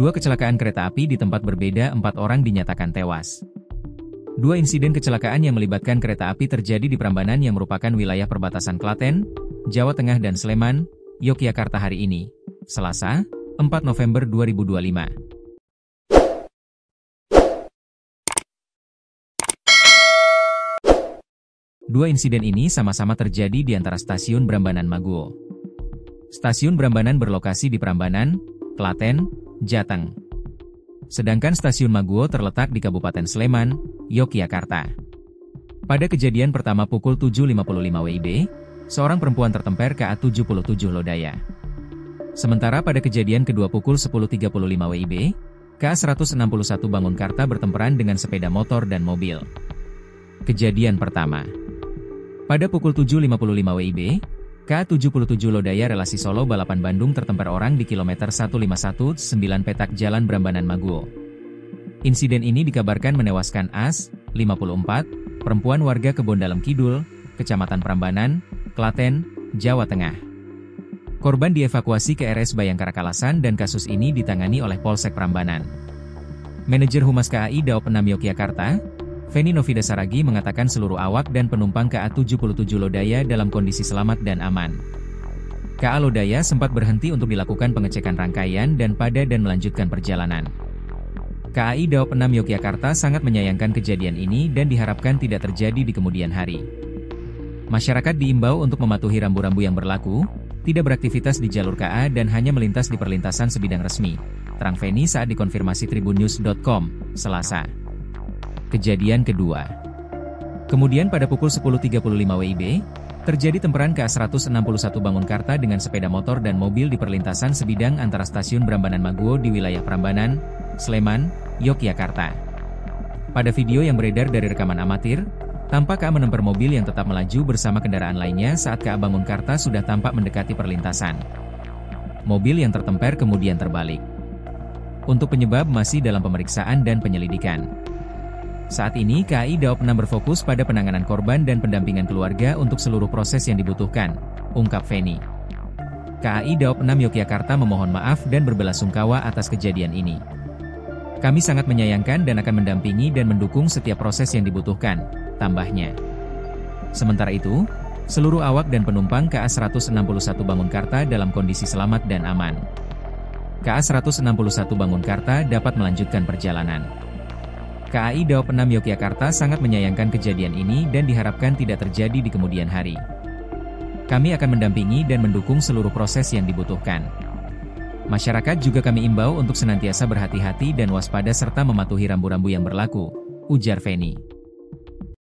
Dua kecelakaan kereta api di tempat berbeda, 4 orang dinyatakan tewas. Dua insiden kecelakaan yang melibatkan kereta api terjadi di Prambanan yang merupakan wilayah perbatasan Klaten, Jawa Tengah dan Sleman, Yogyakarta hari ini, Selasa, 4 November 2025. Dua insiden ini sama-sama terjadi di antara stasiun Prambanan Maguwo. Stasiun Prambanan berlokasi di Prambanan, Klaten, Jateng. Sedangkan stasiun Maguwo terletak di Kabupaten Sleman, Yogyakarta. Pada kejadian pertama pukul 7.55 WIB, seorang perempuan tertemper KA-77 Lodaya. Sementara pada kejadian kedua pukul 10.35 WIB, KA-161 Bangunkarta bertemperan dengan sepeda motor dan mobil. Kejadian pertama. Pada pukul 7.55 WIB, KA-77 Lodaya relasi Solo Balapan Bandung tertemper orang di kilometer 1519 petak Jalan Prambanan Maguwo. Insiden ini dikabarkan menewaskan As, 54, perempuan warga Kebondalem Kidul, Kecamatan Prambanan, Klaten, Jawa Tengah. Korban dievakuasi ke RS Bayangkara Kalasan dan kasus ini ditangani oleh Polsek Prambanan. Manajer Humas KAI Daop 6 Yogyakarta, Feni Novida Saragi mengatakan seluruh awak dan penumpang KA-77 Lodaya dalam kondisi selamat dan aman. KA Lodaya sempat berhenti untuk dilakukan pengecekan rangkaian dan melanjutkan perjalanan. KAI Daop 6 Yogyakarta sangat menyayangkan kejadian ini dan diharapkan tidak terjadi di kemudian hari. Masyarakat diimbau untuk mematuhi rambu-rambu yang berlaku, tidak beraktivitas di jalur KA dan hanya melintas di perlintasan sebidang resmi, terang Feni saat dikonfirmasi tribunnews.com, Selasa. Kejadian kedua. Kemudian pada pukul 10.35 WIB, terjadi temperan KA-161 Bangunkarta dengan sepeda motor dan mobil di perlintasan sebidang antara stasiun Prambanan Maguwo di wilayah Prambanan, Sleman, Yogyakarta. Pada video yang beredar dari rekaman amatir, tampak KA menemper mobil yang tetap melaju bersama kendaraan lainnya saat KA Bangunkarta sudah tampak mendekati perlintasan. Mobil yang tertemper kemudian terbalik. Untuk penyebab masih dalam pemeriksaan dan penyelidikan. Saat ini KAI Daop 6 berfokus pada penanganan korban dan pendampingan keluarga untuk seluruh proses yang dibutuhkan, ungkap Feni. KAI Daop 6 Yogyakarta memohon maaf dan berbelasungkawa atas kejadian ini. Kami sangat menyayangkan dan akan mendampingi dan mendukung setiap proses yang dibutuhkan, tambahnya. Sementara itu, seluruh awak dan penumpang KA-161 Bangunkarta dalam kondisi selamat dan aman. KA-161 Bangunkarta dapat melanjutkan perjalanan. KAI Daop 6 Yogyakarta sangat menyayangkan kejadian ini dan diharapkan tidak terjadi di kemudian hari. Kami akan mendampingi dan mendukung seluruh proses yang dibutuhkan. Masyarakat juga kami imbau untuk senantiasa berhati-hati dan waspada serta mematuhi rambu-rambu yang berlaku, ujar Feni.